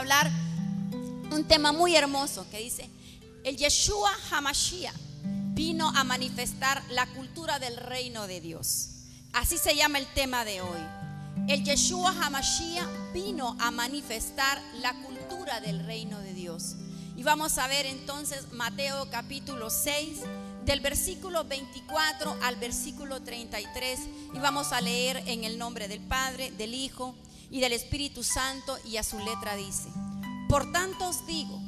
hablar un tema muy hermoso que dice: el Yeshua HaMashiach vino a manifestar la cultura del reino de Dios. Así se llama el tema de hoy. El Yeshua HaMashiach vino a manifestar la cultura del reino de Dios. Y vamos a ver entonces Mateo capítulo 6, del versículo 24 al versículo 33. Y vamos a leer en el nombre del Padre, del Hijo y del Espíritu Santo. Y a su letra dice: por tanto os digo,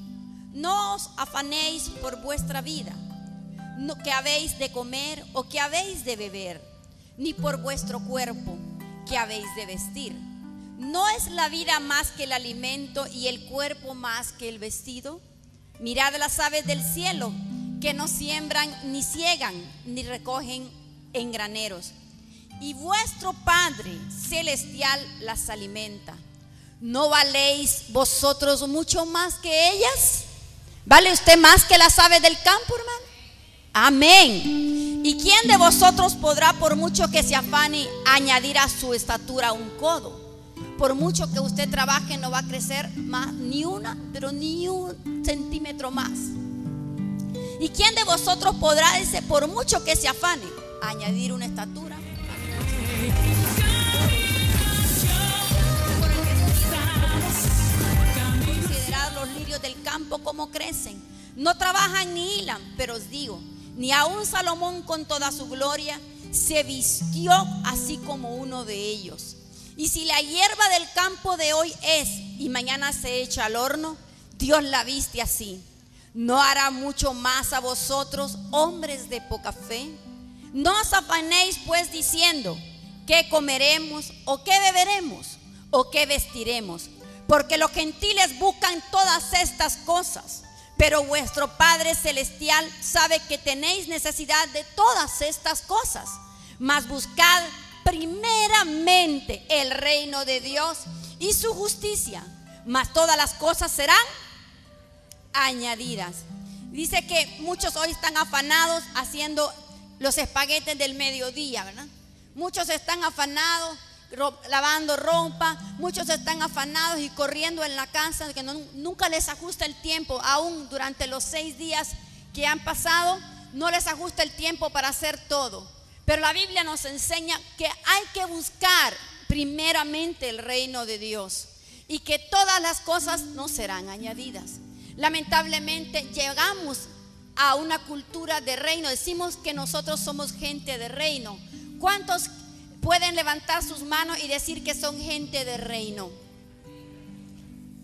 no os afanéis por vuestra vida, que habéis de comer o que habéis de beber, ni por vuestro cuerpo, que habéis de vestir. ¿No es la vida más que el alimento y el cuerpo más que el vestido? Mirad las aves del cielo, que no siembran, ni ciegan, ni recogen en graneros, y vuestro Padre celestial las alimenta. ¿No valéis vosotros mucho más que ellas? ¿Vale usted más que las aves del campo, hermano? Amén. ¿Y quién de vosotros podrá, por mucho que se afane, añadir a su estatura un codo? Por mucho que usted trabaje, no va a crecer más, ni un centímetro más. ¿Y quién de vosotros podrá, dice, por mucho que se afane, añadir una estatura? Considerad los lirios del campo cómo crecen, no trabajan ni hilan, pero os digo, ni aun Salomón con toda su gloria se vistió así como uno de ellos. Y si la hierba del campo de hoy es y mañana se echa al horno, Dios la viste así. ¿No hará mucho más a vosotros, hombres de poca fe? No os afanéis pues diciendo: ¿qué comeremos o qué beberemos o qué vestiremos? Porque los gentiles buscan todas estas cosas, pero vuestro Padre celestial sabe que tenéis necesidad de todas estas cosas. Mas buscad primeramente el reino de Dios y su justicia, mas todas las cosas serán añadidas. Dice que muchos hoy están afanados haciendo los espaguetes del mediodía, ¿verdad? Muchos están afanados lavando ropa, muchos están afanados y corriendo en la casa, que nunca les ajusta el tiempo. Aún durante los 6 días que han pasado, no les ajusta el tiempo para hacer todo. Pero la Biblia nos enseña que hay que buscar primeramente el reino de Dios y que todas las cosas nos serán añadidas. Lamentablemente llegamos a una cultura de reino. Decimos que nosotros somos gente de reino. ¿Cuántos pueden levantar sus manos y decir que son gente de reino?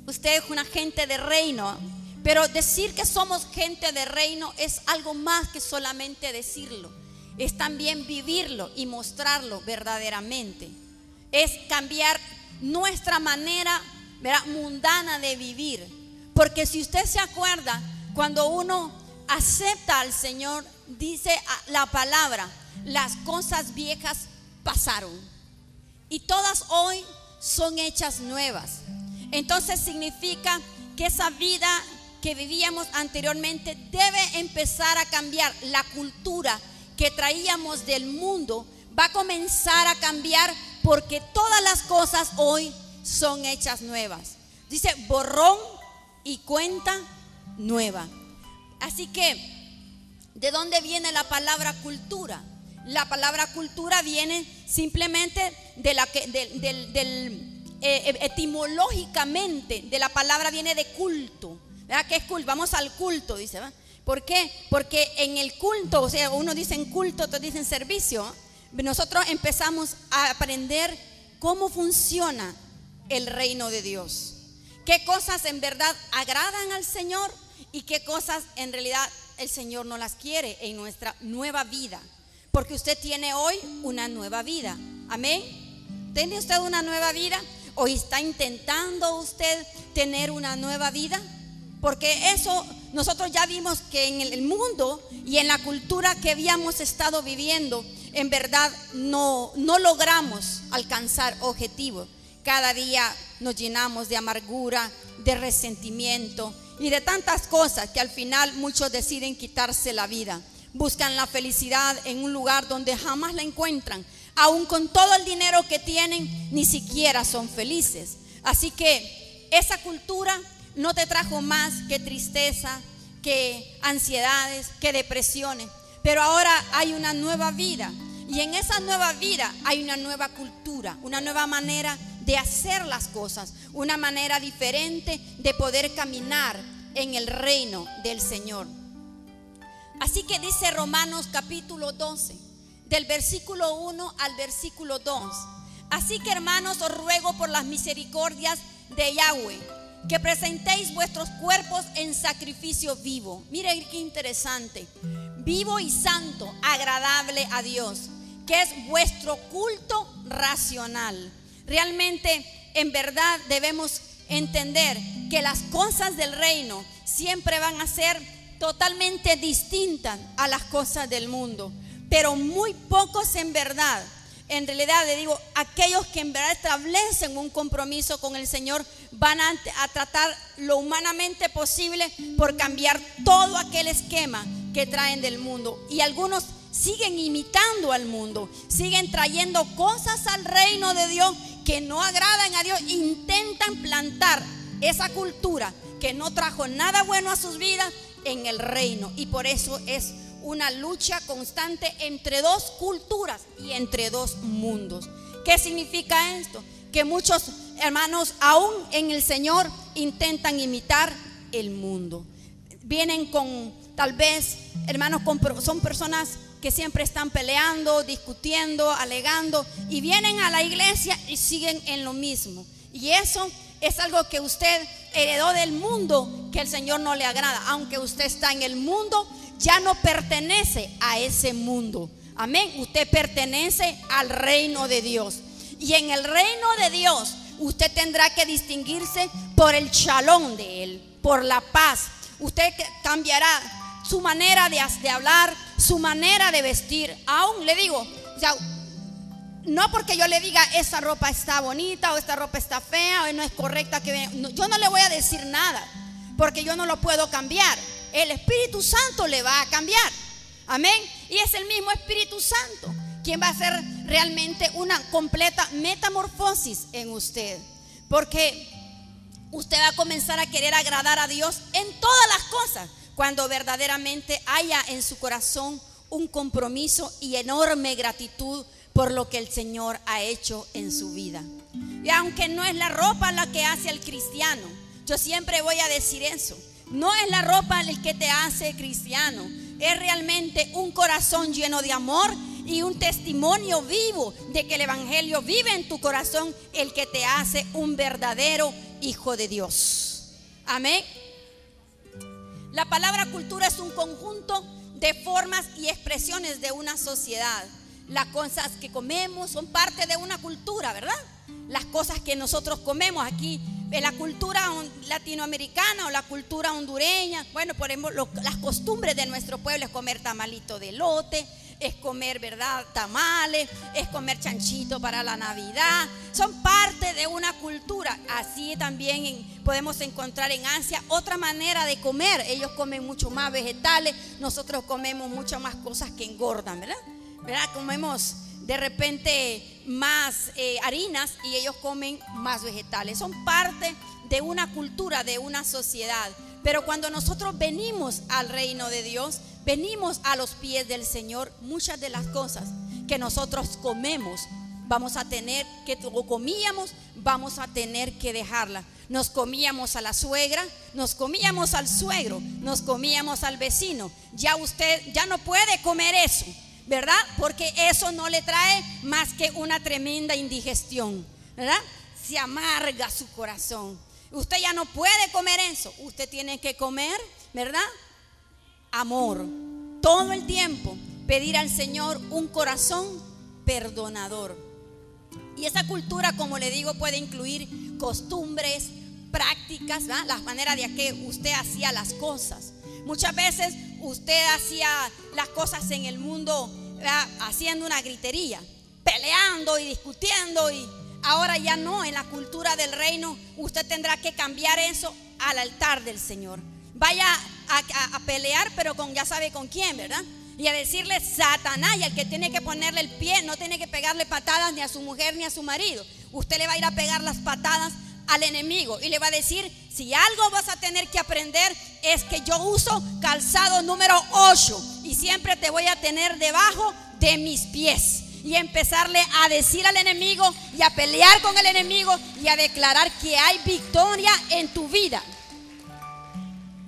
Usted es una gente de reino, pero decir que somos gente de reino es algo más que solamente decirlo. Es también vivirlo y mostrarlo verdaderamente. Es cambiar nuestra manera, ¿verdad?, mundana de vivir. Porque si usted se acuerda, cuando uno acepta al Señor, dice la palabra: las cosas viejas pasaron y todas hoy son hechas nuevas. Entonces significa que esa vida que vivíamos anteriormente debe empezar a cambiar. La cultura que traíamos del mundo va a comenzar a cambiar, porque todas las cosas hoy son hechas nuevas. Dice borrón y cuenta nueva. Así que, ¿de dónde viene la palabra cultura? La palabra cultura viene simplemente etimológicamente de la palabra, viene de culto. ¿Verdad? ¿Qué es culto? Vamos al culto, dice, ¿verdad? ¿Por qué? Porque en el culto, o sea, unos dicen culto, otros dicen servicio. Nosotros empezamos a aprender cómo funciona el reino de Dios. Qué cosas en verdad agradan al Señor y qué cosas en realidad el Señor no las quiere en nuestra nueva vida. Porque usted tiene hoy una nueva vida. Amén. ¿Tiene usted una nueva vida? ¿O está intentando usted tener una nueva vida? Porque eso nosotros ya vimos que en el mundo y en la cultura que habíamos estado viviendo, en verdad no logramos alcanzar objetivos. Cada día nos llenamos de amargura, de resentimiento y de tantas cosas que al final muchos deciden quitarse la vida. Buscan la felicidad en un lugar donde jamás la encuentran. Aún con todo el dinero que tienen, ni siquiera son felices. Así que esa cultura no te trajo más que tristeza, que ansiedades, que depresiones. Pero ahora hay una nueva vida, y en esa nueva vida hay una nueva cultura, una nueva manera de hacer las cosas, una manera diferente de poder caminar en el reino del Señor. Así que dice Romanos capítulo 12, del versículo 1 al versículo 2. Así que, hermanos, os ruego por las misericordias de Yahweh, que presentéis vuestros cuerpos en sacrificio vivo. Miren qué interesante. Vivo y santo, agradable a Dios, que es vuestro culto racional. Realmente, en verdad, debemos entender que las cosas del reino siempre van a ser totalmente distintas a las cosas del mundo. Pero muy pocos en realidad le digo, aquellos que en verdad establecen un compromiso con el Señor van a tratar lo humanamente posible por cambiar todo aquel esquema que traen del mundo. Y algunos siguen imitando al mundo, siguen trayendo cosas al reino de Dios que no agradan a Dios, intentan plantar esa cultura que no trajo nada bueno a sus vidas en el reino. Y por eso es una lucha constante entre dos culturas y entre dos mundos. ¿Qué significa esto? Que muchos hermanos aún en el Señor intentan imitar el mundo. Vienen con, tal vez, hermanos, son personas que siempre están peleando, discutiendo, alegando, y vienen a la iglesia y siguen en lo mismo. Y eso es algo que usted heredó del mundo, que el Señor no le agrada. Aunque usted está en el mundo, ya no pertenece a ese mundo. Amén. Usted pertenece al reino de Dios. Y en el reino de Dios usted tendrá que distinguirse por el shalom de Él, por la paz. Usted cambiará su manera de hablar, su manera de vestir. Aún le digo, no porque yo le diga esa ropa está bonita o esta ropa está fea o no es correcta, yo no le voy a decir nada, porque yo no lo puedo cambiar. El Espíritu Santo le va a cambiar. Amén. Y es el mismo Espíritu Santo quien va a hacer realmente una completa metamorfosis en usted, porque usted va a comenzar a querer agradar a Dios en todas las cosas, cuando verdaderamente haya en su corazón un compromiso y enorme gratitud por lo que el Señor ha hecho en su vida. Y aunque no es la ropa la que hace al cristiano, yo siempre voy a decir eso. No es la ropa el que te hace cristiano, es realmente un corazón lleno de amor y un testimonio vivo de que el evangelio vive en tu corazón, el que te hace un verdadero hijo de Dios. Amén. La palabra cultura es un conjunto de formas y expresiones de una sociedad. Las cosas que comemos son parte de una cultura, ¿verdad? Las cosas que nosotros comemos aquí, en la cultura latinoamericana o la cultura hondureña, bueno, por ejemplo, las costumbres de nuestro pueblo es comer tamalito de elote, es comer, ¿verdad?, tamales, es comer chanchito para la Navidad. Son parte de una cultura. Así también podemos encontrar en Asia otra manera de comer. Ellos comen mucho más vegetales, nosotros comemos muchas más cosas que engordan, ¿verdad? Comemos de repente más harinas y ellos comen más vegetales. Son parte de una cultura, de una sociedad. Pero cuando nosotros venimos al reino de Dios, venimos a los pies del Señor, muchas de las cosas que nosotros comemos vamos a tener que, o comíamos, vamos a tener que dejarla. Nos comíamos a la suegra, nos comíamos al suegro, nos comíamos al vecino. Ya usted ya no puede comer eso, ¿verdad? Porque eso no le trae más que una tremenda indigestión, ¿verdad? Se amarga su corazón. Usted ya no puede comer eso. Usted tiene que comer, ¿verdad?, amor. Todo el tiempo pedir al Señor un corazón perdonador. Y esa cultura, como le digo, puede incluir costumbres, prácticas, ¿verdad?, las maneras de que usted hacía las cosas. Muchas veces usted hacía las cosas en el mundo, ¿verdad?, haciendo una gritería, peleando y discutiendo, y ahora ya no. En la cultura del reino usted tendrá que cambiar eso al altar del Señor. Vaya a pelear, pero ya sabe con quién, ¿verdad? Y a decirle Satanás, y al que tiene que ponerle el pie no tiene que pegarle patadas ni a su mujer ni a su marido. Usted le va a ir a pegar las patadas al enemigo y le va a decir: si algo vas a tener que aprender es que yo uso calzado número 8 y siempre te voy a tener debajo de mis pies. Y empezarle a decir al enemigo y a pelear con el enemigo y a declarar que hay victoria en tu vida.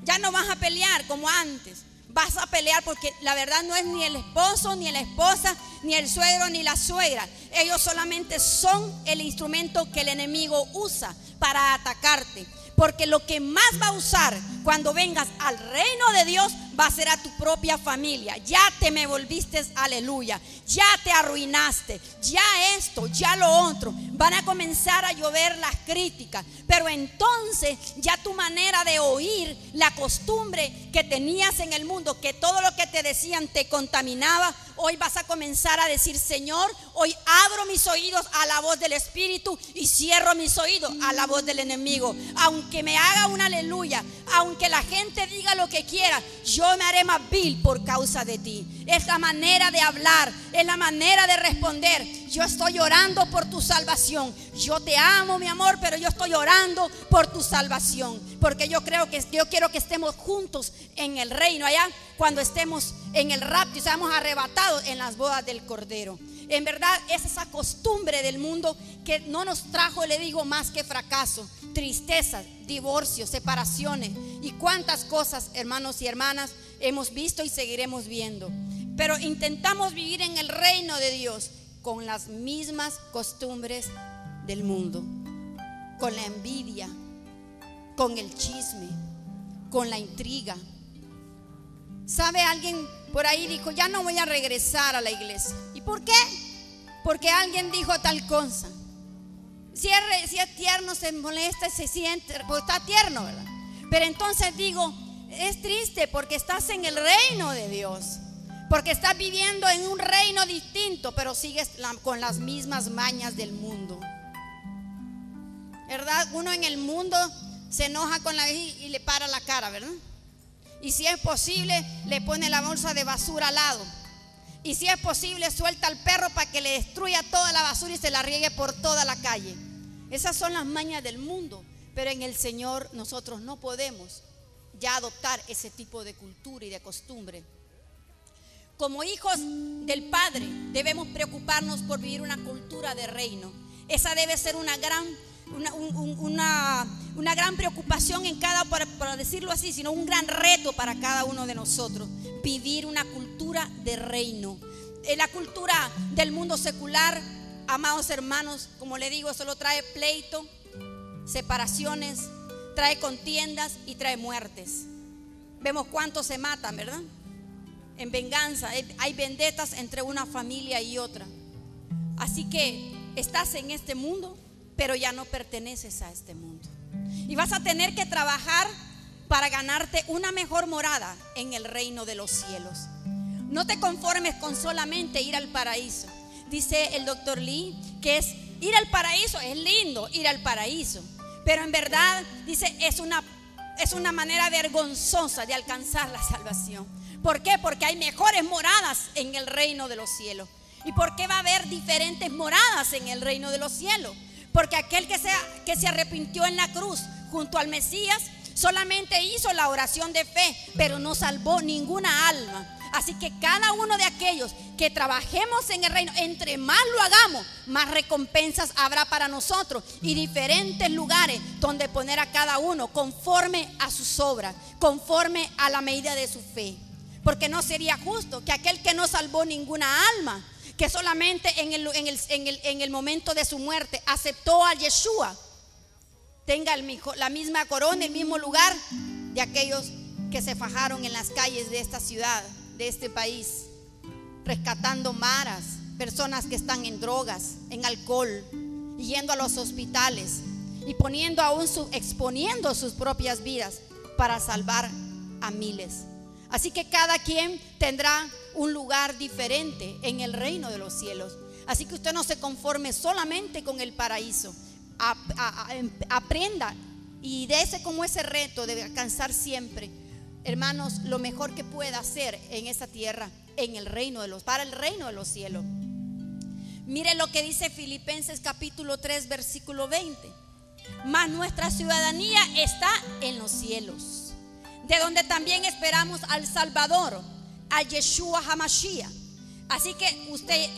Ya no vas a pelear como antes. Vas a pelear porque la verdad no es ni el esposo, ni la esposa, ni el suegro, ni la suegra. Ellos solamente son el instrumento que el enemigo usa para atacarte. Porque lo que más va a usar cuando vengas al reino de Dios va a ser a tu propia familia. Ya te me volviste, aleluya. Ya te arruinaste. Ya esto, ya lo otro. Van a comenzar a llover las críticas. Pero entonces ya tu manera de oír, la costumbre que tenías en el mundo, que todo lo que te decían te contaminaba, hoy vas a comenzar a decir: Señor, hoy abro mis oídos a la voz del Espíritu y cierro mis oídos a la voz del enemigo. Aunque me haga un aleluya, aunque la gente diga lo que quiera, yo me haré más vil por causa de ti. Es la manera de hablar, es la manera de responder. Yo estoy orando por tu salvación. Yo te amo, mi amor, pero yo estoy orando por tu salvación, porque yo quiero que estemos juntos en el reino allá, cuando estemos en el rapto y seamos arrebatados en las bodas del Cordero. En verdad es esa costumbre del mundo que no nos trajo, le digo, más que fracaso, tristezas, divorcios, separaciones y cuántas cosas, hermanos y hermanas, hemos visto y seguiremos viendo. Pero intentamos vivir en el reino de Dios con las mismas costumbres del mundo, con la envidia, con el chisme, con la intriga. ¿Sabe? Alguien por ahí dijo: ya no voy a regresar a la iglesia. ¿Y por qué? Porque alguien dijo tal cosa. Si es tierno, se molesta, se siente, pues está tierno, ¿verdad? Pero entonces digo, es triste porque estás en el reino de Dios, porque estás viviendo en un reino distinto, pero sigues con las mismas mañas del mundo, ¿verdad? Uno en el mundo se enoja con la y le para la cara, ¿verdad? Y si es posible, le pone la bolsa de basura al lado. Y si es posible, suelta al perro para que le destruya toda la basura y se la riegue por toda la calle. Esas son las mañas del mundo. Pero en el Señor nosotros no podemos ya adoptar ese tipo de cultura y de costumbre. Como hijos del Padre debemos preocuparnos por vivir una cultura de reino. Esa debe ser una gran preocupación en cada, para decirlo así, sino un gran reto para cada uno de nosotros, vivir una cultura de reino. La cultura del mundo secular, amados hermanos, como le digo, solo trae pleito, separaciones, trae contiendas y trae muertes. Vemos cuántos se matan, ¿verdad? En venganza, hay vendetas entre una familia y otra. Así que estás en este mundo, pero ya no perteneces a este mundo. Y vas a tener que trabajar para ganarte una mejor morada en el reino de los cielos. No te conformes con solamente ir al paraíso. Dice el doctor Lee que ir al paraíso es lindo, ir al paraíso. Pero en verdad, dice, es una manera vergonzosa de alcanzar la salvación. ¿Por qué? Porque hay mejores moradas en el reino de los cielos. ¿Y por qué va a haber diferentes moradas en el reino de los cielos? Porque aquel que se arrepintió en la cruz junto al Mesías solamente hizo la oración de fe, pero no salvó ninguna alma. Así que cada uno de aquellos que trabajemos en el reino, entre más lo hagamos, más recompensas habrá para nosotros y diferentes lugares donde poner a cada uno conforme a sus obras, conforme a la medida de su fe. Porque no sería justo que aquel que no salvó ninguna alma, que solamente en el momento de su muerte aceptó a Yeshua, tenga la misma corona, el mismo lugar de aquellos que se fajaron en las calles de esta ciudad, de este país, rescatando maras, personas que están en drogas, en alcohol, yendo a los hospitales y exponiendo sus propias vidas para salvar a miles. Así que cada quien tendrá un lugar diferente en el reino de los cielos. Así que usted no se conforme solamente con el paraíso. Aprenda y dése como ese reto de alcanzar siempre, hermanos, lo mejor que pueda hacer en esa tierra, para el reino de los cielos. Mire lo que dice Filipenses capítulo 3 versículo 20. mas nuestra ciudadanía está en los cielos, de donde también esperamos al Salvador, a Yeshua HaMashiach. Así que usted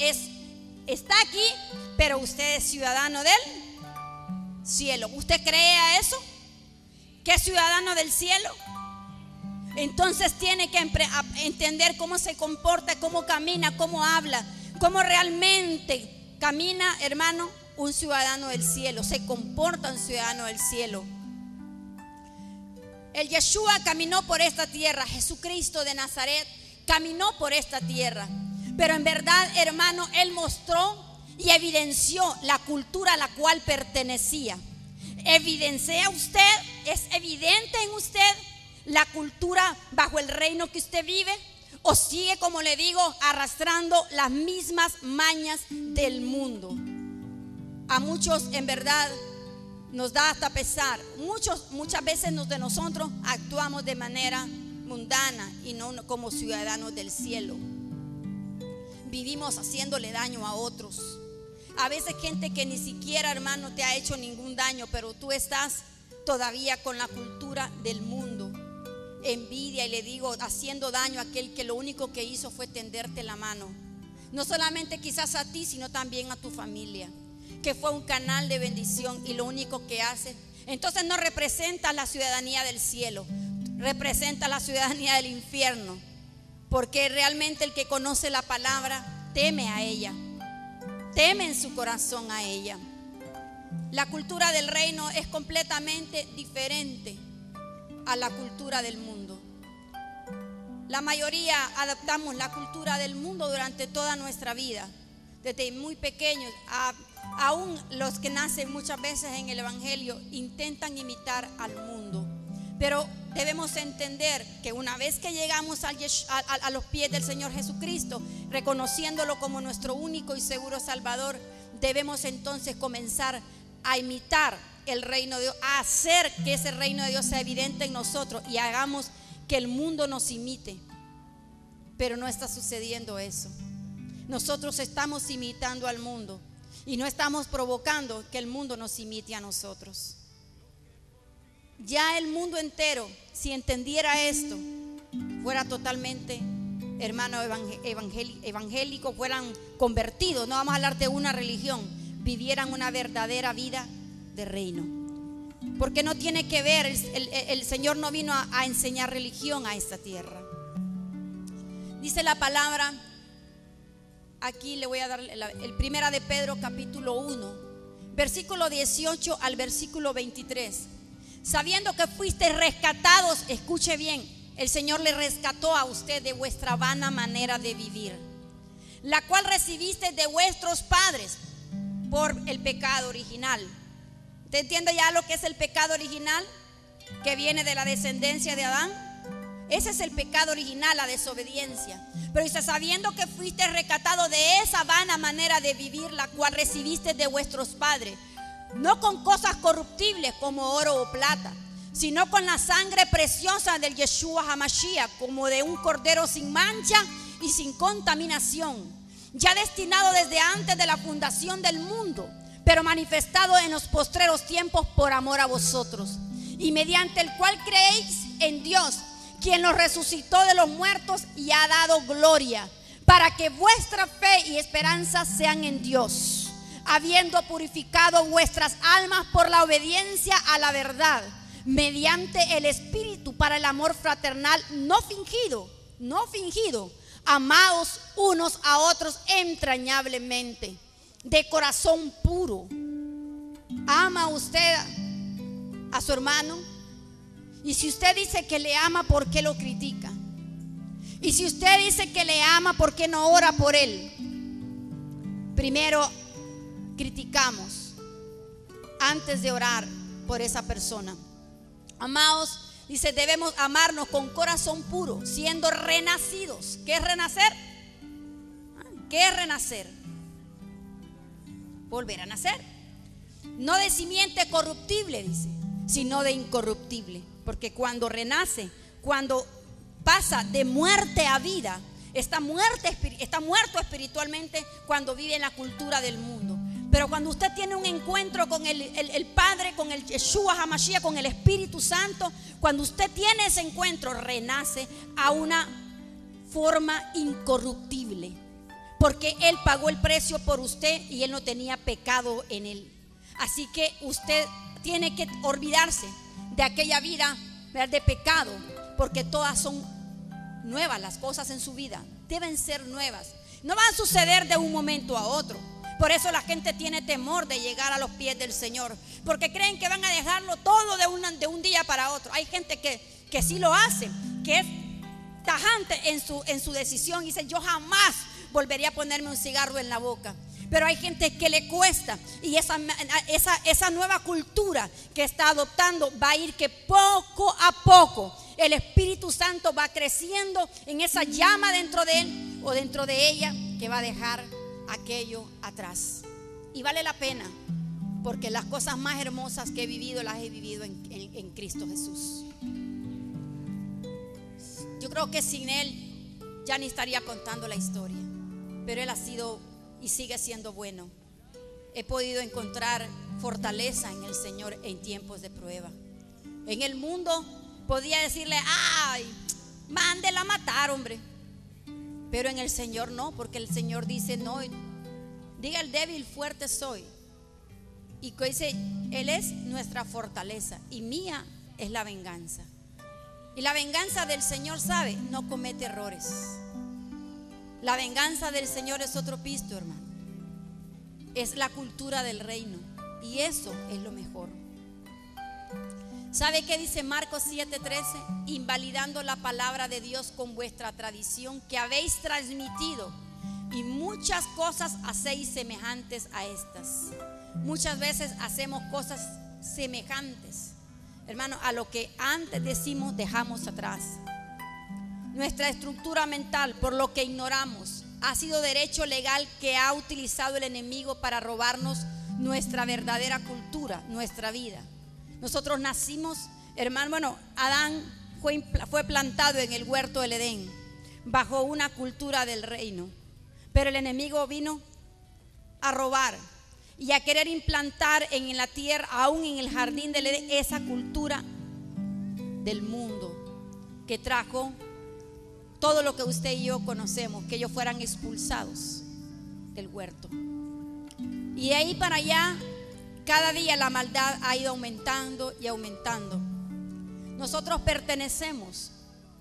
está aquí, pero usted es ciudadano del cielo. ¿Usted cree a eso? ¿Que es ciudadano del cielo? Entonces tiene que entender cómo se comporta, cómo camina, cómo habla, cómo realmente camina, hermano, un ciudadano del cielo, se comporta un ciudadano del cielo. El Yeshua caminó por esta tierra, Jesucristo de Nazaret caminó por esta tierra, pero en verdad, hermano, Él mostró y evidenció la cultura a la cual pertenecía. ¿Evidencia usted? ¿Es evidente en usted la cultura bajo el reino que usted vive? ¿O sigue, como le digo, arrastrando las mismas mañas del mundo? A muchos en verdad nos da hasta pesar. Muchas veces de nosotros actuamos de manera mundana y no como ciudadanos del cielo. Vivimos haciéndole daño a otros. A veces gente que ni siquiera, hermano, te ha hecho ningún daño, pero tú estás todavía con la cultura del mundo. Envidia, y le digo, haciendo daño a aquel que lo único que hizo fue tenderte la mano. No solamente quizás a ti, sino también a tu familia, que fue un canal de bendición y lo único que hace. Entonces no representa la ciudadanía del cielo, representa la ciudadanía del infierno, porque realmente el que conoce la palabra teme a ella, teme en su corazón a ella. La cultura del reino es completamente diferente a la cultura del mundo. La mayoría adaptamos la cultura del mundo durante toda nuestra vida, desde muy pequeños. Aún los que nacen muchas veces en el evangelio intentan imitar al mundo, pero debemos entender que una vez que llegamos a los pies del Señor Jesucristo, reconociéndolo como nuestro único y seguro Salvador, debemos entonces comenzar a imitar el reino de Dios, a hacer que ese reino de Dios sea evidente en nosotros y hagamos que el mundo nos imite. Pero no está sucediendo eso. Nosotros estamos imitando al mundo y no estamos provocando que el mundo nos imite a nosotros. Ya el mundo entero, si entendiera esto, fuera totalmente, hermano, evangélico, fueran convertidos. No vamos a hablar de una religión, vivieran una verdadera vida de reino. Porque no tiene que ver, el Señor no vino a enseñar religión a esta tierra. Dice la palabra, aquí le voy a dar el primera de Pedro capítulo 1, versículo 18 al versículo 23. Sabiendo que fuisteis rescatados, escuche bien, el Señor le rescató a usted de vuestra vana manera de vivir, la cual recibiste de vuestros padres por el pecado original. ¿Usted entiende ya lo que es el pecado original? Que viene de la descendencia de Adán. Ese es el pecado original, la desobediencia. Pero dice, sabiendo que fuiste rescatado de esa vana manera de vivir, la cual recibiste de vuestros padres, no con cosas corruptibles como oro o plata, sino con la sangre preciosa del Yeshua HaMashiach, como de un cordero sin mancha y sin contaminación, ya destinado desde antes de la fundación del mundo, pero manifestado en los postreros tiempos por amor a vosotros, y mediante el cual creéis en Dios, quien los resucitó de los muertos y ha dado gloria, para que vuestra fe y esperanza sean en Dios, habiendo purificado vuestras almas por la obediencia a la verdad, mediante el Espíritu, para el amor fraternal no fingido, amaos unos a otros entrañablemente, de corazón puro. ¿Ama usted a su hermano? Y si usted dice que le ama, ¿por qué lo critica? Y si usted dice que le ama, ¿por qué no ora por él? Primero criticamos antes de orar por esa persona. Amados, dice, debemos amarnos con corazón puro, siendo renacidos. ¿Qué es renacer? ¿Qué es renacer? Volver a nacer. No de simiente corruptible, dice, sino de incorruptible. Porque cuando renace, cuando pasa de muerte a vida, está muerto espiritualmente cuando vive en la cultura del mundo. Pero cuando usted tiene un encuentro con el Padre, con el Yeshua HaMashiach, con el Espíritu Santo, cuando usted tiene ese encuentro, renace a una forma incorruptible. Porque Él pagó el precio por usted y Él no tenía pecado en Él. Así que usted tiene que olvidarse de aquella vida, ¿verdad?, de pecado, porque todas son nuevas las cosas en su vida. Deben ser nuevas. No van a suceder de un momento a otro. Por eso la gente tiene temor de llegar a los pies del Señor, porque creen que van a dejarlo todo de un día para otro. Hay gente que sí lo hace, que es tajante en su decisión y dice: yo jamás volvería a ponerme un cigarro en la boca. Pero hay gente que le cuesta, y esa nueva cultura que está adoptando va a ir que poco a poco el Espíritu Santo va creciendo en esa llama dentro de él o dentro de ella, que va a dejar aquello atrás. Y vale la pena, porque las cosas más hermosas que he vivido las he vivido en Cristo Jesús. Yo creo que sin Él ya ni estaría contando la historia, pero Él ha sido y sigue siendo bueno. He podido encontrar fortaleza en el Señor en tiempos de prueba. En el mundo podía decirle: ay, mándela a matar, hombre. Pero en el Señor no, porque el Señor dice: no, diga el débil, fuerte soy. Y que dice: Él es nuestra fortaleza y mía es la venganza. Y la venganza del Señor, ¿sabe?, no comete errores. La venganza del Señor es otro pisto, hermano. Es la cultura del reino, y eso es lo mejor. ¿Sabe qué dice Marcos 7:13? Invalidando la palabra de Dios con vuestra tradición que habéis transmitido, y muchas cosas hacéis semejantes a estas. Muchas veces hacemos cosas semejantes, hermano, a lo que antes decimos dejamos atrás. Nuestra estructura mental, por lo que ignoramos, ha sido derecho legal que ha utilizado el enemigo para robarnos nuestra verdadera cultura, nuestra vida. Nosotros nacimos, hermano, bueno, Adán fue plantado en el huerto del Edén bajo una cultura del reino, pero el enemigo vino a robar y a querer implantar en la tierra, aún en el jardín del Edén, esa cultura del mundo que trajo todo lo que usted y yo conocemos, que ellos fueran expulsados del huerto. Y de ahí para allá, cada día la maldad ha ido aumentando y aumentando. Nosotros pertenecemos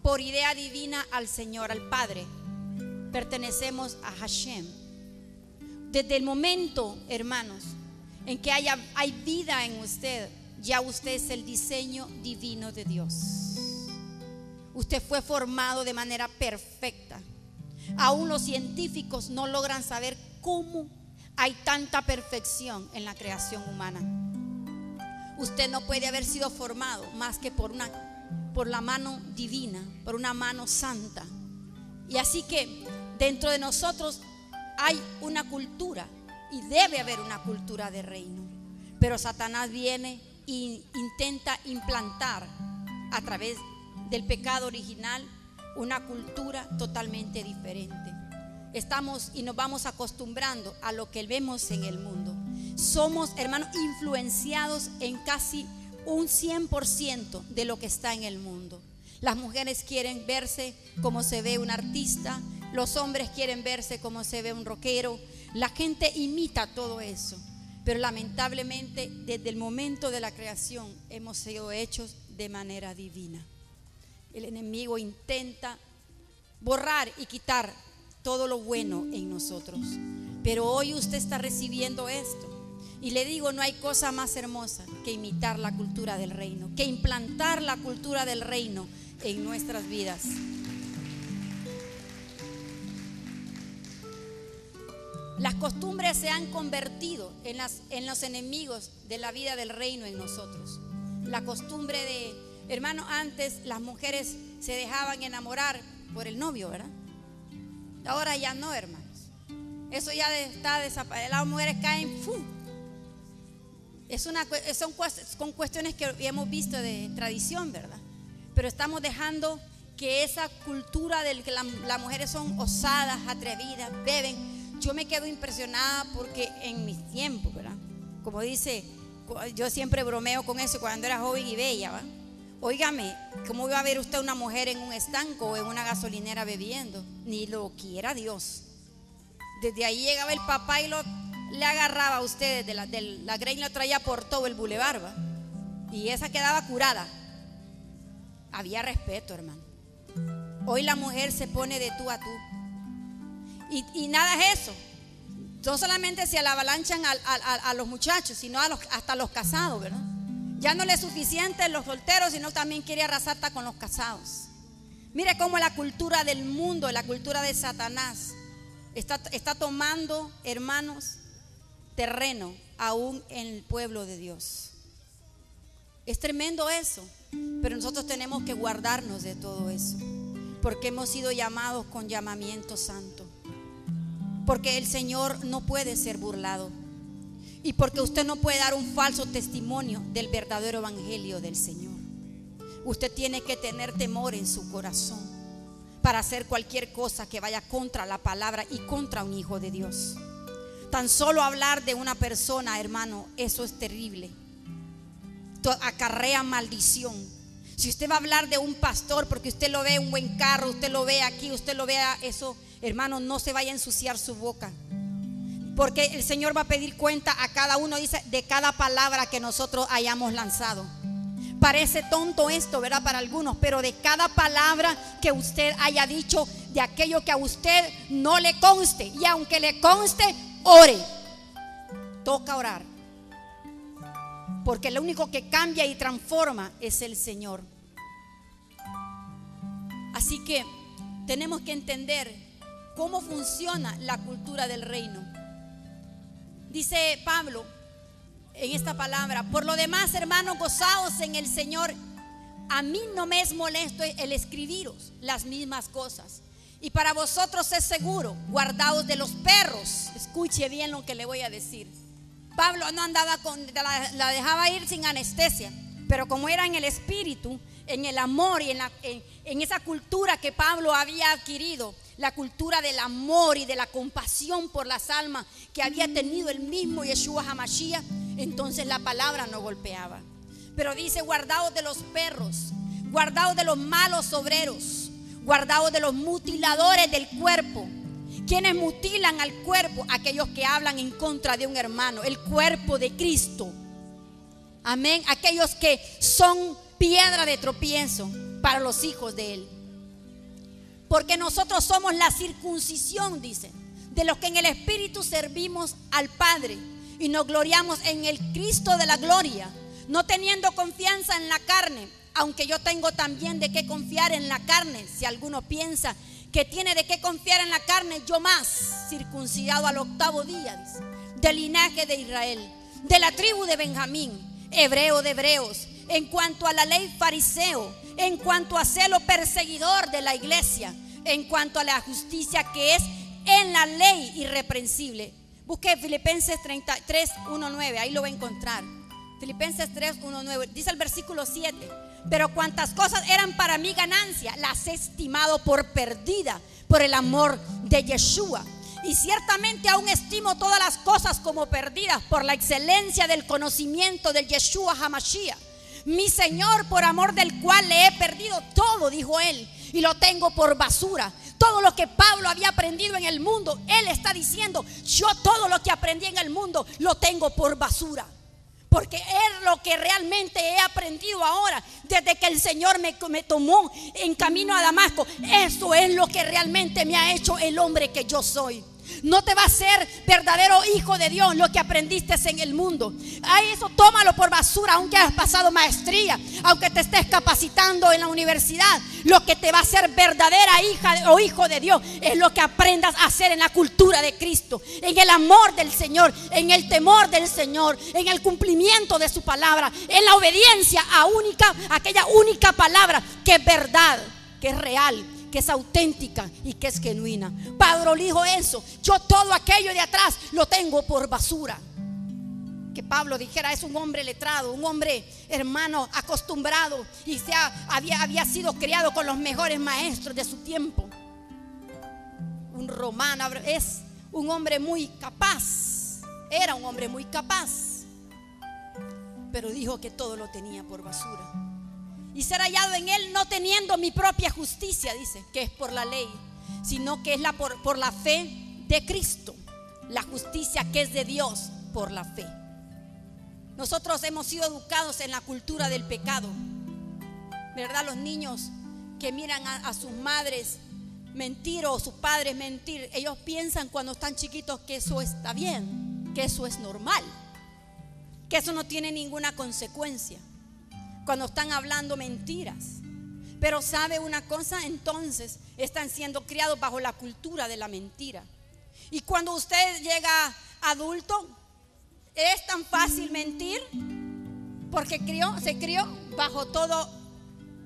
por idea divina al Señor, al Padre. Pertenecemos a Hashem. Desde el momento, hermanos, en que hay vida en usted, ya usted es el diseño divino de Dios. Usted fue formado de manera perfecta. Aún los científicos no logran saber cómo hay tanta perfección en la creación humana. Usted no puede haber sido formado más que por la mano divina, por una mano santa. Y así que dentro de nosotros hay una cultura, y debe haber una cultura de reino. Pero Satanás viene e intenta implantar a través del pecado original una cultura totalmente diferente. Estamos y nos vamos acostumbrando a lo que vemos en el mundo. Somos, hermanos, influenciados en casi un 100% de lo que está en el mundo. Las mujeres quieren verse como se ve un artista, los hombres quieren verse como se ve un rockero. La gente imita todo eso, pero lamentablemente desde el momento de la creación hemos sido hechos de manera divina. El enemigo intenta borrar y quitar todo lo bueno en nosotros, pero hoy usted está recibiendo esto. Y le digo, no hay cosa más hermosa que imitar la cultura del reino, que implantar la cultura del reino en nuestras vidas. Las costumbres se han convertido en los enemigos de la vida del reino en nosotros. La costumbre de, hermano, antes las mujeres se dejaban enamorar por el novio, ¿verdad? Ahora ya no, hermanos. Eso ya está desaparecido. Las mujeres caen, ¡fum! Son cuestiones que hemos visto de tradición, ¿verdad? Pero estamos dejando que esa cultura de que las mujeres son osadas, atrevidas, beben, yo me quedo impresionada porque en mis tiempos, ¿verdad? Como dice, yo siempre bromeo con eso, cuando era joven y bella, ¿va? Óigame, ¿cómo iba a ver usted una mujer en un estanco o en una gasolinera bebiendo? Ni lo quiera Dios. Desde ahí llegaba el papá y le agarraba a usted de la greña y lo traía por todo el bulevar, ¿va? Y esa quedaba curada. Había respeto, hermano. Hoy la mujer se pone de tú a tú. Y nada es eso. No solamente se avalanchan a los muchachos, sino hasta los casados, ¿verdad? Ya no le es suficiente los solteros, sino también quiere arrasar hasta con los casados. Mire cómo la cultura del mundo, la cultura de Satanás está tomando, hermanos, terreno aún en el pueblo de Dios. Es tremendo eso, pero nosotros tenemos que guardarnos de todo eso, porque hemos sido llamados con llamamiento santo, porque el Señor no puede ser burlado y porque usted no puede dar un falso testimonio del verdadero evangelio del Señor. Usted tiene que tener temor en su corazón para hacer cualquier cosa que vaya contra la palabra y contra un hijo de Dios. Tan solo hablar de una persona, hermano, eso es terrible. Acarrea maldición. Si usted va a hablar de un pastor porque usted lo ve en un buen carro, usted lo ve aquí, usted lo ve eso, hermano, no se vaya a ensuciar su boca, porque el Señor va a pedir cuenta a cada uno, dice, de cada palabra que nosotros hayamos lanzado. Parece tonto esto, ¿verdad? Para algunos, pero de cada palabra que usted haya dicho, de aquello que a usted no le conste, y aunque le conste, ore. Toca orar, porque lo único que cambia y transforma es el Señor. Así que tenemos que entender cómo funciona la cultura del reino. Dice Pablo en esta palabra: por lo demás, hermanos, gozaos en el Señor. A mí no me es molesto el escribiros las mismas cosas, y para vosotros es seguro. Guardaos de los perros. Escuche bien lo que le voy a decir. Pablo no andaba la dejaba ir sin anestesia, pero como era en el espíritu, en el amor y en esa cultura que Pablo había adquirido, la cultura del amor y de la compasión por las almas que había tenido el mismo Yeshua HaMashiach, entonces la palabra no golpeaba. Pero dice: guardaos de los perros, guardaos de los malos obreros, guardaos de los mutiladores del cuerpo. ¿Quiénes mutilan al cuerpo? Aquellos que hablan en contra de un hermano, el cuerpo de Cristo. Amén. Aquellos que son piedra de tropiezo para los hijos de Él. Porque nosotros somos la circuncisión, dice, de los que en el Espíritu servimos al Padre y nos gloriamos en el Cristo de la gloria, no teniendo confianza en la carne, aunque yo tengo también de qué confiar en la carne. Si alguno piensa que tiene de qué confiar en la carne, yo más, circuncidado al 8º día, dice, del linaje de Israel, de la tribu de Benjamín, hebreo de hebreos, en cuanto a la ley fariseo, en cuanto a celo perseguidor de la iglesia, en cuanto a la justicia que es en la ley irreprensible. Busque Filipenses 3:1-9, ahí lo va a encontrar. Filipenses 3:1-9, dice el versículo 7: pero cuantas cosas eran para mí ganancia, las he estimado por perdida por el amor de Yeshua. Y ciertamente aún estimo todas las cosas como perdidas por la excelencia del conocimiento del Yeshua HaMashiach, mi Señor, por amor del cual le he perdido todo, dijo él, y lo tengo por basura. Todo lo que Pablo había aprendido en el mundo, él está diciendo: yo todo lo que aprendí en el mundo lo tengo por basura, porque es lo que realmente he aprendido ahora, desde que el Señor me tomó en camino a Damasco. Eso es lo que realmente me ha hecho el hombre que yo soy. No te va a ser verdadero hijo de Dios lo que aprendiste en el mundo. Ay, eso tómalo por basura, aunque hayas pasado maestría, aunque te estés capacitando en la universidad. Lo que te va a hacer verdadera hija o hijo de Dios es lo que aprendas a hacer en la cultura de Cristo, en el amor del Señor, en el temor del Señor, en el cumplimiento de su palabra, en la obediencia a aquella única palabra que es verdad, que es real, que es auténtica y que es genuina. Pablo dijo eso: yo todo aquello de atrás lo tengo por basura. Que Pablo dijera: es un hombre letrado, un hombre, hermano, acostumbrado, y había sido criado con los mejores maestros de su tiempo. Un romano, es un hombre muy capaz, era un hombre muy capaz, pero dijo que todo lo tenía por basura. Y ser hallado en él no teniendo mi propia justicia, dice, que es por la ley, sino que es por la fe de Cristo, la justicia que es de Dios por la fe. Nosotros hemos sido educados en la cultura del pecado, ¿verdad? Los niños que miran a sus madres mentir o sus padres mentir, ellos piensan cuando están chiquitos que eso está bien, que eso es normal, que eso no tiene ninguna consecuencia cuando están hablando mentiras. Pero ¿sabe una cosa? Entonces están siendo criados bajo la cultura de la mentira. Y cuando usted llega adulto, es tan fácil mentir porque se crió bajo todo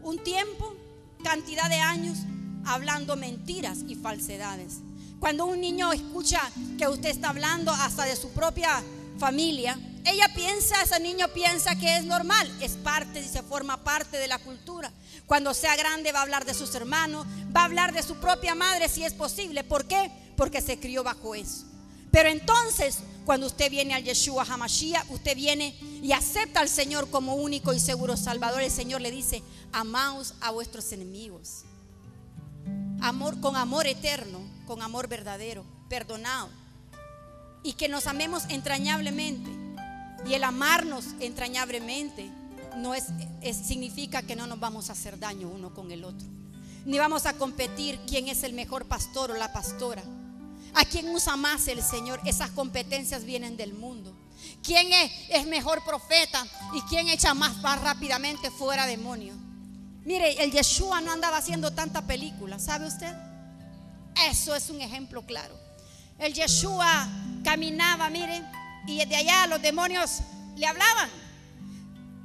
un tiempo, cantidad de años, hablando mentiras y falsedades. Cuando un niño escucha que usted está hablando hasta de su propia familia, ese niño piensa que es normal, es parte y se forma parte de la cultura. Cuando sea grande va a hablar de sus hermanos, va a hablar de su propia madre si es posible. ¿Por qué? Porque se crió bajo eso. Pero entonces, cuando usted viene al Yeshua HaMashiach, usted viene y acepta al Señor como único y seguro Salvador. El Señor le dice: amaos a vuestros enemigos. Amor, con amor eterno, con amor verdadero, perdonado. Y que nos amemos entrañablemente. Y el amarnos entrañablemente no significa que no nos vamos a hacer daño uno con el otro, ni vamos a competir quién es el mejor pastor o la pastora, a quién usa más el Señor. Esas competencias vienen del mundo. ¿Quién es mejor profeta y quién echa más rápidamente fuera demonios? Mire, el Yeshua no andaba haciendo tanta película, ¿sabe usted? Eso es un ejemplo claro. El Yeshua caminaba, mire, y de allá los demonios le hablaban.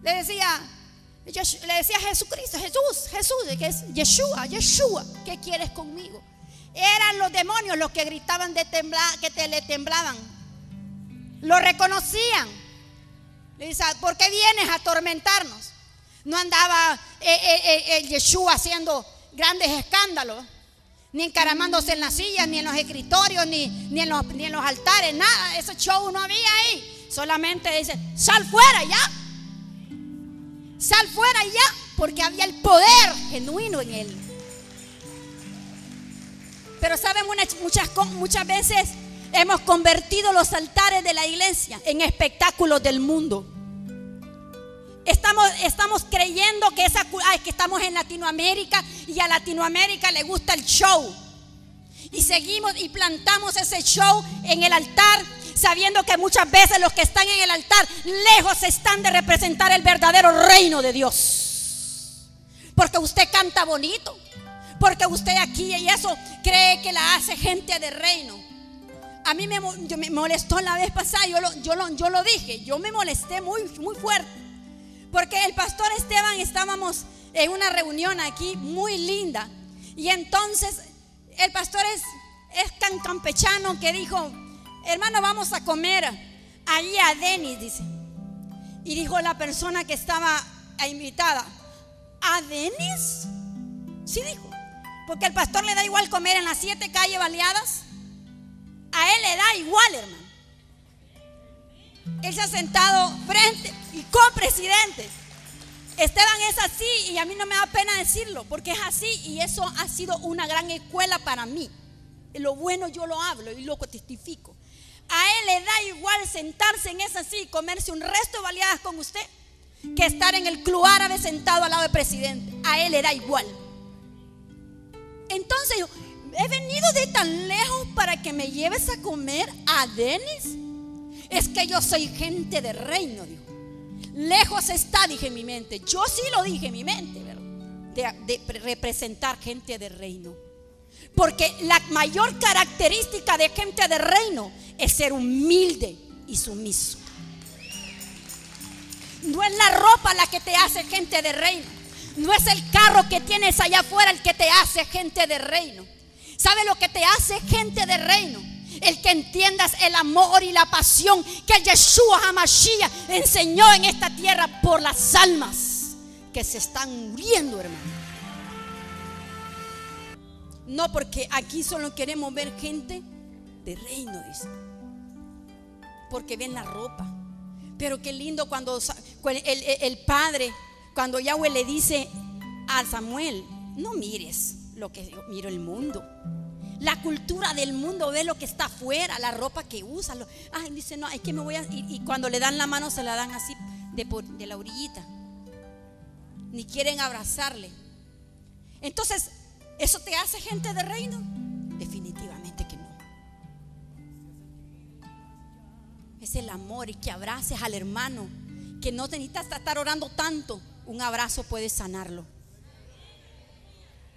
Le decía a Jesucristo: Jesús, que es Yeshua, ¿qué quieres conmigo? Eran los demonios los que gritaban que le temblaban. Lo reconocían. Le dice: ¿por qué vienes a atormentarnos? No andaba el Yeshua haciendo grandes escándalos, ni encaramándose en las sillas, ni en los escritorios, ni en los altares, nada. Ese show no había ahí. Solamente dice: sal fuera ya, sal fuera ya, porque había el poder genuino en él. Pero saben, muchas veces hemos convertido los altares de la iglesia en espectáculos del mundo. Estamos creyendo que estamos en Latinoamérica y a Latinoamérica le gusta el show. Y seguimos y plantamos ese show en el altar, sabiendo que muchas veces los que están en el altar lejos están de representar el verdadero reino de Dios. Porque usted canta bonito, porque usted aquí y eso cree que la hace gente de reino. A mí me molestó la vez pasada, yo lo dije, yo me molesté muy, muy fuerte. Porque el pastor Esteban, estábamos en una reunión aquí muy linda. Y entonces el pastor es tan campechano que dijo: hermano, vamos a comer allí a Denis, dice. Y dijo la persona que estaba invitada: ¿a Denis? Sí, dijo. Porque al pastor le da igual comer en las 7 calles baleadas. A él le da igual, hermano. Él se ha sentado frente y con presidentes. Esteban es así y a mí no me da pena decirlo, porque es así, y eso ha sido una gran escuela para mí. Lo bueno yo lo hablo y lo testifico. A él le da igual sentarse en esa silla y comerse un resto de baleadas con usted que estar en el club árabe sentado al lado del presidente. A él le da igual. Entonces yo he venido de tan lejos para que me lleves a comer a Denis. Es que yo soy gente de reino, dijo. Lejos está, dije en mi mente. Yo sí lo dije en mi mente, ¿verdad? De representar gente de reino. Porque la mayor característica de gente de reino es ser humilde y sumiso. No es la ropa la que te hace gente de reino. No es el carro que tienes allá afuera el que te hace gente de reino. ¿Sabe lo que te hace gente de reino? El que entiendas el amor y la pasión que el Yeshua HaMashiach enseñó en esta tierra por las almas que se están muriendo, hermano. No, porque aquí solo queremos ver gente de reino, dice. Porque ven la ropa. Pero qué lindo cuando el padre, cuando Yahweh le dice a Samuel: no mires lo que yo miro el mundo, la cultura del mundo, ve lo que está afuera, la ropa que usa. Dice, no, es que me voy a... Y cuando le dan la mano se la dan así de la orillita. Ni quieren abrazarle. Entonces, ¿eso te hace gente de reino? Definitivamente que no. Es el amor, y que abraces al hermano, que no necesitas estar orando tanto. Un abrazo puede sanarlo.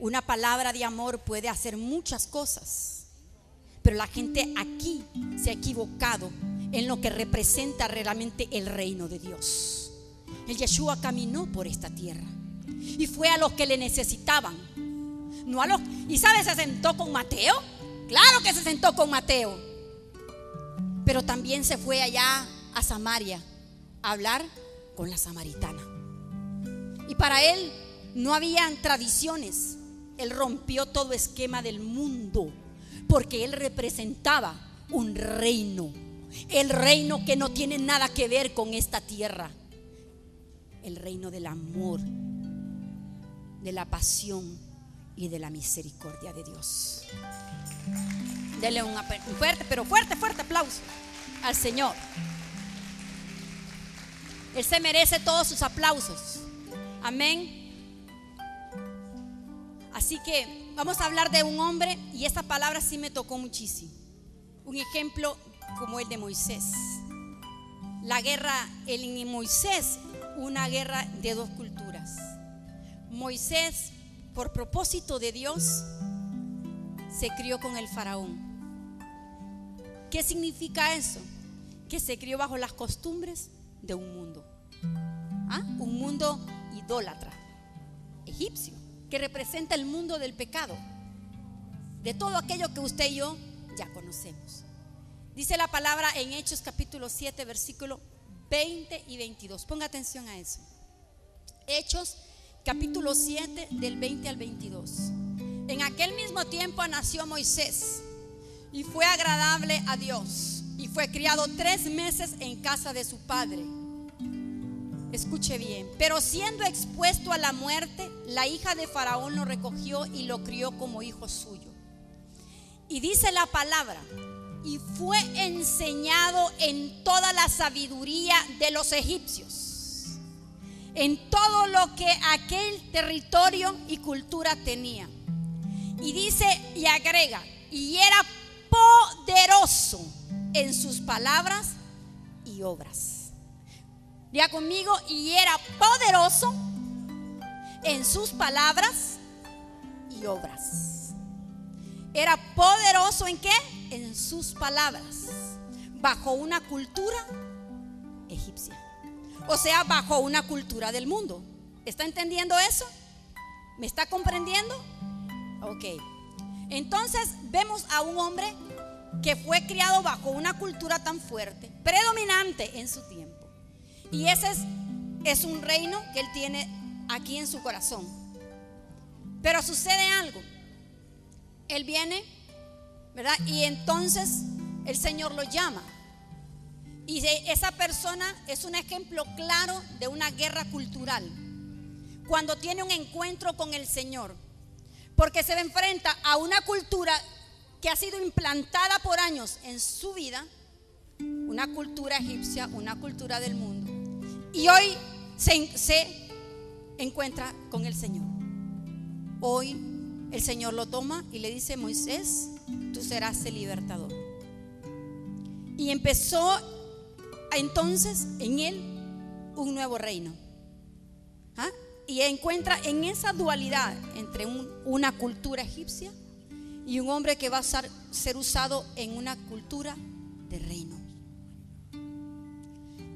Una palabra de amor puede hacer muchas cosas. Pero la gente aquí se ha equivocado en lo que representa realmente el reino de Dios. El Yeshua caminó por esta tierra y fue a los que le necesitaban, no a los... ¿Y sabes? Se sentó con Mateo. Claro que se sentó con Mateo, pero también se fue allá a Samaria a hablar con la samaritana. Y para él no habían tradiciones. Él rompió todo esquema del mundo, porque él representaba un reino. El reino que no tiene nada que ver con esta tierra. El reino del amor, de la pasión y de la misericordia de Dios. Denle un fuerte, pero fuerte aplauso al Señor. Él se merece todos sus aplausos. Amén. Así que vamos a hablar de un hombre, y esta palabra sí me tocó muchísimo. Un ejemplo como el de Moisés. La guerra en Moisés, una guerra de dos culturas. Moisés, por propósito de Dios, se crió con el faraón. ¿Qué significa eso? Que se crió bajo las costumbres de un mundo. Un mundo idólatra, egipcio, que representa el mundo del pecado, de todo aquello que usted y yo ya conocemos. Dice la palabra en Hechos capítulo 7, versículo 20 y 22. Ponga atención a eso. Hechos capítulo 7, del 20 al 22. En aquel mismo tiempo nació Moisés y fue agradable a Dios, y fue criado 3 meses en casa de su padre. Escuche bien. Pero siendo expuesto a la muerte, la hija de Faraón lo recogió y lo crió como hijo suyo. Y dice la palabra: y fue enseñado en toda la sabiduría de los egipcios, en todo lo que aquel territorio y cultura tenía. Y dice y agrega: y era poderoso en sus palabras y obras. Diga conmigo: y era poderoso en sus palabras y obras. Era poderoso ¿en qué? En sus palabras, bajo una cultura egipcia, o sea, bajo una cultura del mundo. ¿Está entendiendo eso? ¿Me está comprendiendo? Ok. Entonces vemos a un hombre que fue criado bajo una cultura tan fuerte, predominante en su tiempo. Y ese es un reino que él tiene aquí en su corazón. Pero sucede algo. Él viene, ¿verdad? Y entonces el Señor lo llama. Y esa persona es un ejemplo claro de una guerra cultural. Cuando tiene un encuentro con el Señor, porque se enfrenta a una cultura que ha sido implantada por años en su vida, una cultura egipcia, una cultura del mundo. Y hoy se encuentra con el Señor. Hoy el Señor lo toma y le dice: Moisés, tú serás el libertador. Y empezó entonces en él un nuevo reino. Y encuentra en esa dualidad entre una cultura egipcia y un hombre que va a ser usado en una cultura de reino.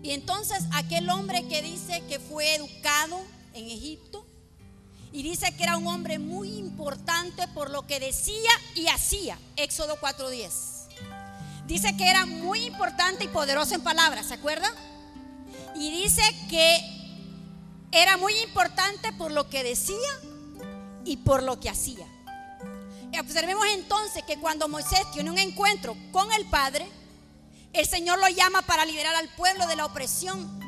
Y entonces aquel hombre que dice que fue educado en Egipto, y dice que era un hombre muy importante por lo que decía y hacía, Éxodo 4:10. Dice que era muy importante y poderoso en palabras, ¿se acuerdan? Y dice que era muy importante por lo que decía y por lo que hacía. Observemos entonces que cuando Moisés tiene un encuentro con el Padre, el Señor lo llama para liberar al pueblo de la opresión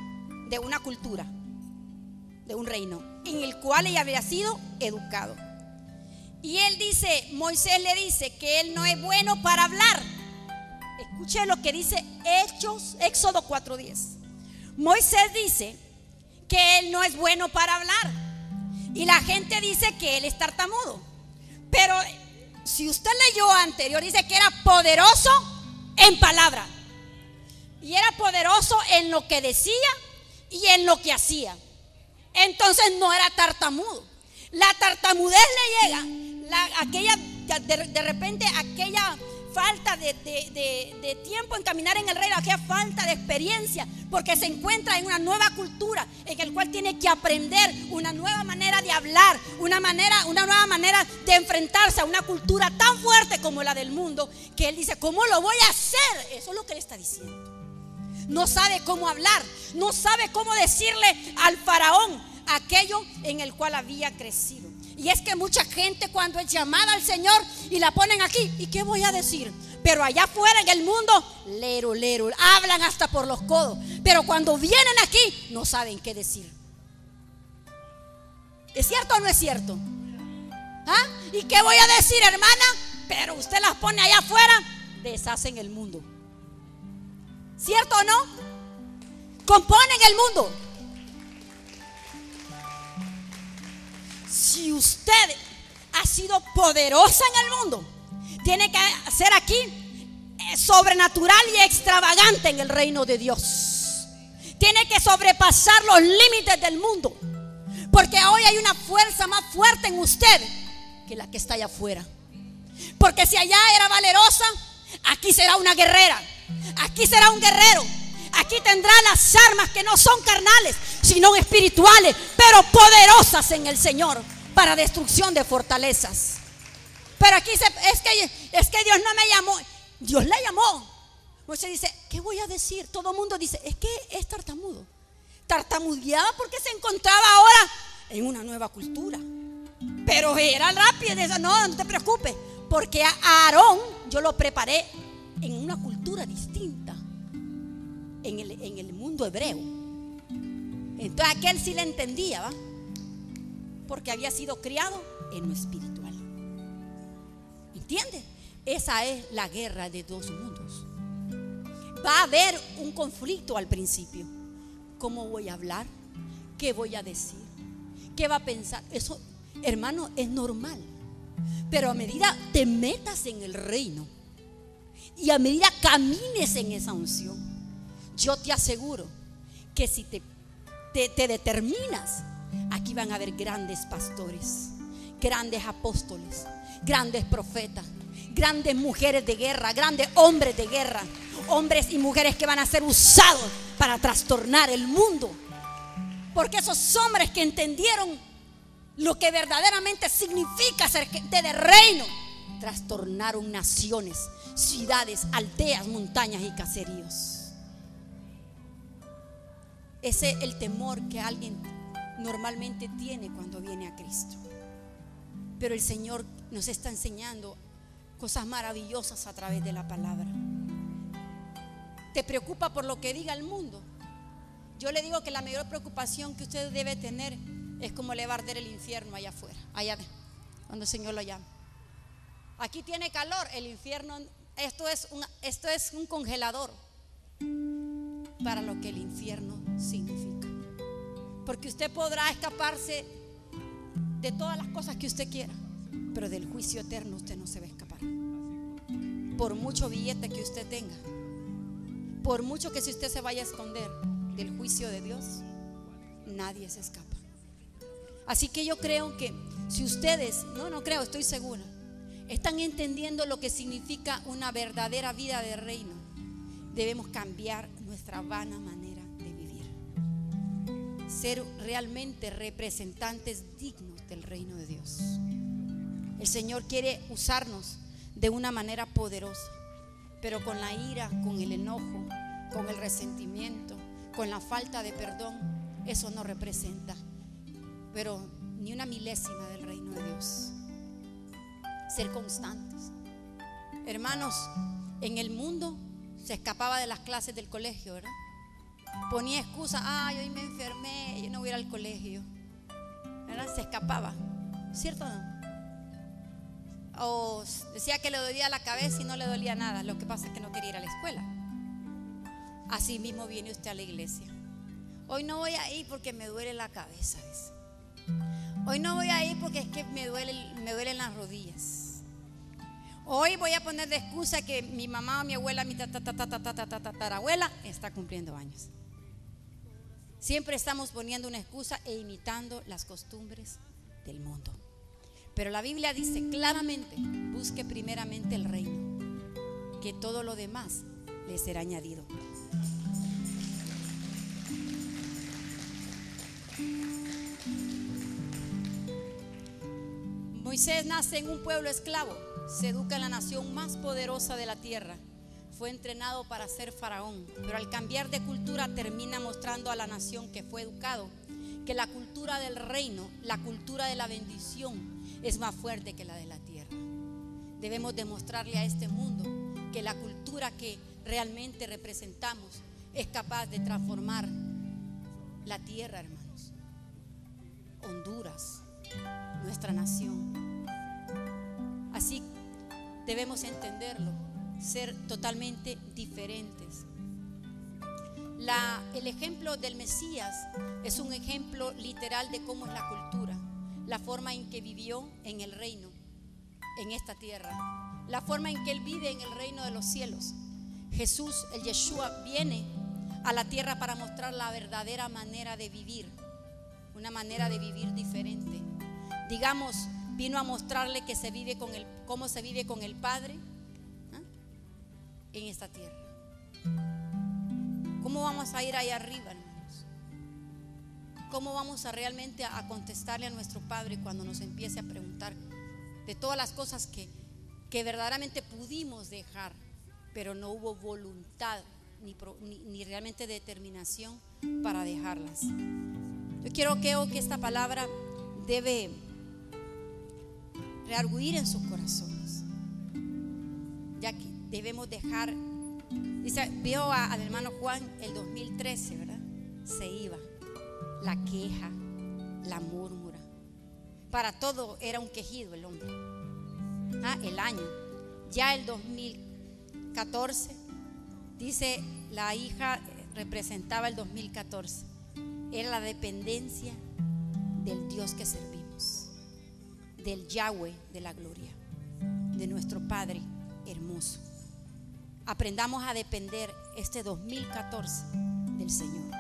de una cultura, de un reino en el cual ella había sido educado. Y él dice, Moisés le dice que él no es bueno para hablar. Escuche lo que dice Éxodo 4:10. Moisés dice que él no es bueno para hablar, y la gente dice que él es tartamudo. Pero si usted leyó anterior, dice que era poderoso en palabra, y era poderoso en lo que decía y en lo que hacía. Entonces no era tartamudo. La tartamudez le llega, de repente aquella falta de tiempo en caminar en el reino, aquella falta de experiencia, porque se encuentra en una nueva cultura en el cual tiene que aprender una nueva manera de hablar, una nueva manera de enfrentarse a una cultura tan fuerte como la del mundo, que él dice, ¿cómo lo voy a hacer? Eso es lo que él está diciendo. No sabe cómo hablar, no sabe cómo decirle al faraón aquello en el cual había crecido. Y es que mucha gente, cuando es llamada al Señor y la ponen aquí, ¿y qué voy a decir? Pero allá afuera en el mundo, lero, hablan hasta por los codos. Pero cuando vienen aquí, no saben qué decir. ¿Es cierto o no es cierto? ¿Ah? ¿Y qué voy a decir, hermana? Pero usted las pone allá afuera, deshacen el mundo. ¿Cierto o no? Componen el mundo. Si usted ha sido poderosa en el mundo, tiene que ser aquí sobrenatural y extravagante en el reino de Dios. Tiene que sobrepasar los límites del mundo, porque hoy hay una fuerza más fuerte en usted que la que está allá afuera. Porque si allá era valerosa, aquí será una guerrera, aquí será un guerrero. Aquí tendrá las armas que no son carnales, sino espirituales, pero poderosas en el Señor para destrucción de fortalezas. Pero aquí es que Dios no me llamó. Dios la llamó. Moisés dice, ¿qué voy a decir? Todo el mundo dice, es que es tartamudo. Tartamudeaba porque se encontraba ahora en una nueva cultura. Pero era rápido. No te preocupes, porque a Aarón yo lo preparé en una cultura distinta, en el mundo hebreo. Entonces aquel sí le entendía, ¿va? Porque había sido criado en lo espiritual. ¿Entiende? Esa es la guerra de dos mundos. Va a haber un conflicto al principio. ¿Cómo voy a hablar? ¿Qué voy a decir? ¿Qué va a pensar? Eso, hermano, es normal. Pero a medida te metas en el reino y a medida camines en esa unción, yo te aseguro que si te determinas, aquí van a haber grandes pastores, grandes apóstoles, grandes profetas, grandes mujeres de guerra, grandes hombres de guerra, hombres y mujeres que van a ser usados para trastornar el mundo. Porque esos hombres que entendieron lo que verdaderamente significa ser gente de reino, trastornaron naciones, ciudades, aldeas, montañas y caseríos. Ese es el temor que alguien normalmente tiene cuando viene a Cristo. Pero el Señor nos está enseñando cosas maravillosas a través de la palabra. ¿Te preocupa por lo que diga el mundo? Yo le digo que la mayor preocupación que usted debe tener es cómo le va a arder el infierno allá afuera, allá cuando el Señor lo llama. Aquí tiene calor, el infierno, esto es un congelador para lo que el infierno significa. Porque usted podrá escaparse de todas las cosas que usted quiera, pero del juicio eterno usted no se va a escapar. Por mucho billete que usted tenga, por mucho que si usted se vaya a esconder del juicio de Dios, nadie se escapa. Así que yo creo que si ustedes, no creo, estoy segura, están entendiendo lo que significa una verdadera vida de reino, debemos cambiar nuestra vana manera de vivir, ser realmente representantes dignos del reino de Dios. El Señor quiere usarnos de una manera poderosa, pero con la ira, con el enojo, con el resentimiento, con la falta de perdón, eso no representa, pero ni una milésima del reino de Dios. ser constantes. Hermanos, en el mundo se escapaba de las clases del colegio, ¿verdad? Ponía excusa, hoy me enfermé, yo no voy a ir al colegio, ¿verdad? Se escapaba, ¿cierto o no? O decía que le dolía la cabeza y no le dolía nada. Lo que pasa es que no quería ir a la escuela. Así mismo viene usted a la iglesia. Hoy no voy a ir porque me duele la cabeza, dice. Hoy no voy a ir porque es que me duelen las rodillas. Hoy voy a poner de excusa que mi mamá o mi abuela, mi tatarabuela está cumpliendo años. Siempre estamos poniendo una excusa e imitando las costumbres del mundo. Pero la Biblia dice claramente: busque primeramente el reino, que todo lo demás le será añadido. Moisés nace en un pueblo esclavo, se educa en la nación más poderosa de la tierra, fue entrenado para ser faraón, pero al cambiar de cultura termina mostrando a la nación que fue educado que la cultura del reino, la cultura de la bendición, es más fuerte que la de la tierra. Debemos demostrarle a este mundo que la cultura que realmente representamos es capaz de transformar la tierra, hermanos. Honduras, nuestra nación. Así debemos entenderlo, ser totalmente diferentes. El ejemplo del Mesías es un ejemplo literal de cómo es la cultura, la forma en que vivió en el reino, en esta tierra, la forma en que Él vive en el reino de los cielos. Jesús, el Yeshua, viene a la tierra para mostrar la verdadera manera de vivir, una manera de vivir diferente. Digamos, vino a mostrarle que se vive cómo se vive con el Padre en esta tierra. ¿Cómo vamos a ir ahí arriba, hermanos? ¿Cómo vamos a realmente a contestarle a nuestro Padre cuando nos empiece a preguntar de todas las cosas que verdaderamente pudimos dejar, pero no hubo voluntad ni realmente determinación para dejarlas? Yo creo que esta palabra debe reargüir en sus corazones, ya que debemos dejar. Dice, vio al hermano Juan el 2013, ¿verdad? Se iba, la queja, la murmura. Para todo era un quejido el hombre. El año. Ya el 2014, dice, la hija representaba el 2014. Era la dependencia del Dios que servimos, del Yahweh de la gloria, de nuestro Padre hermoso. Aprendamos a depender este 2014 del Señor.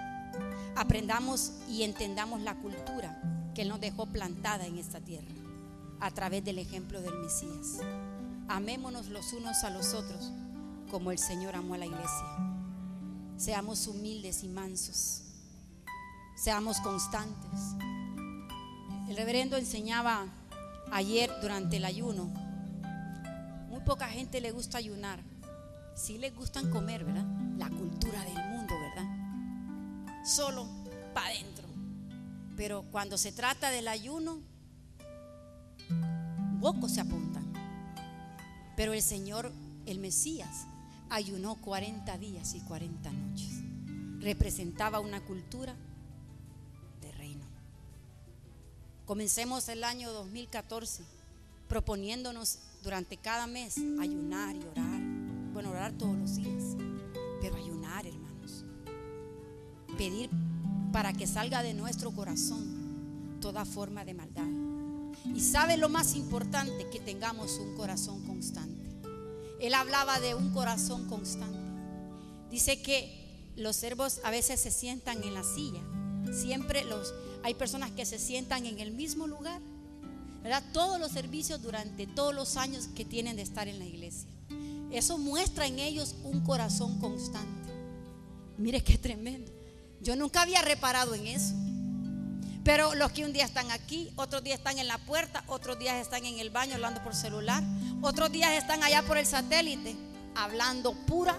Aprendamos y entendamos la cultura que Él nos dejó plantada en esta tierra a través del ejemplo del Mesías. Amémonos los unos a los otros como el Señor amó a la iglesia. Seamos humildes y mansos. Seamos constantes. El reverendo enseñaba ayer durante el ayuno. Muy poca gente le gusta ayunar. Sí les gustan comer, ¿verdad? La cultura del mundo, ¿verdad? Solo para adentro. Pero cuando se trata del ayuno, pocos se apuntan. Pero el Señor, el Mesías, ayunó 40 días y 40 noches. Representaba una cultura de reino. Comencemos el año 2014 proponiéndonos durante cada mes ayunar y orar. Bueno, orar todos los días, pero ayunar, hermanos. Pedir para que salga de nuestro corazón toda forma de maldad. Y sabe lo más importante, que tengamos un corazón constante. Él hablaba de un corazón constante. Dice que los siervos a veces se sientan en la silla. Siempre hay personas que se sientan en el mismo lugar, ¿verdad? Todos los servicios durante todos los años que tienen de estar en la iglesia. Eso muestra en ellos un corazón constante. Mire qué tremendo. Yo nunca había reparado en eso. Pero los que un día están aquí, otros días están en la puerta, otros días están en el baño hablando por celular, otros días están allá por el satélite hablando pura.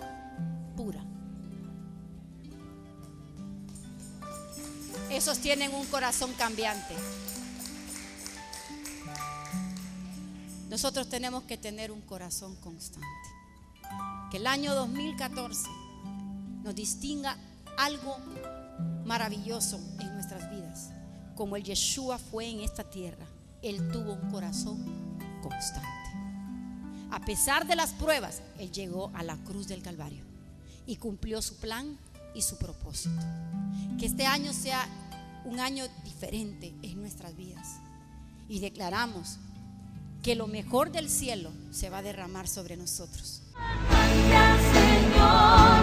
Esos tienen un corazón cambiante. nosotros tenemos que tener un corazón constante. Que el año 2014 nos distinga algo maravilloso en nuestras vidas. Como el Yeshua fue en esta tierra, Él tuvo un corazón constante. A pesar de las pruebas, Él llegó a la cruz del Calvario y cumplió su plan y su propósito. Que este año sea un año diferente en nuestras vidas. Y declaramos que lo mejor del cielo se va a derramar sobre nosotros. Gracias, Señor.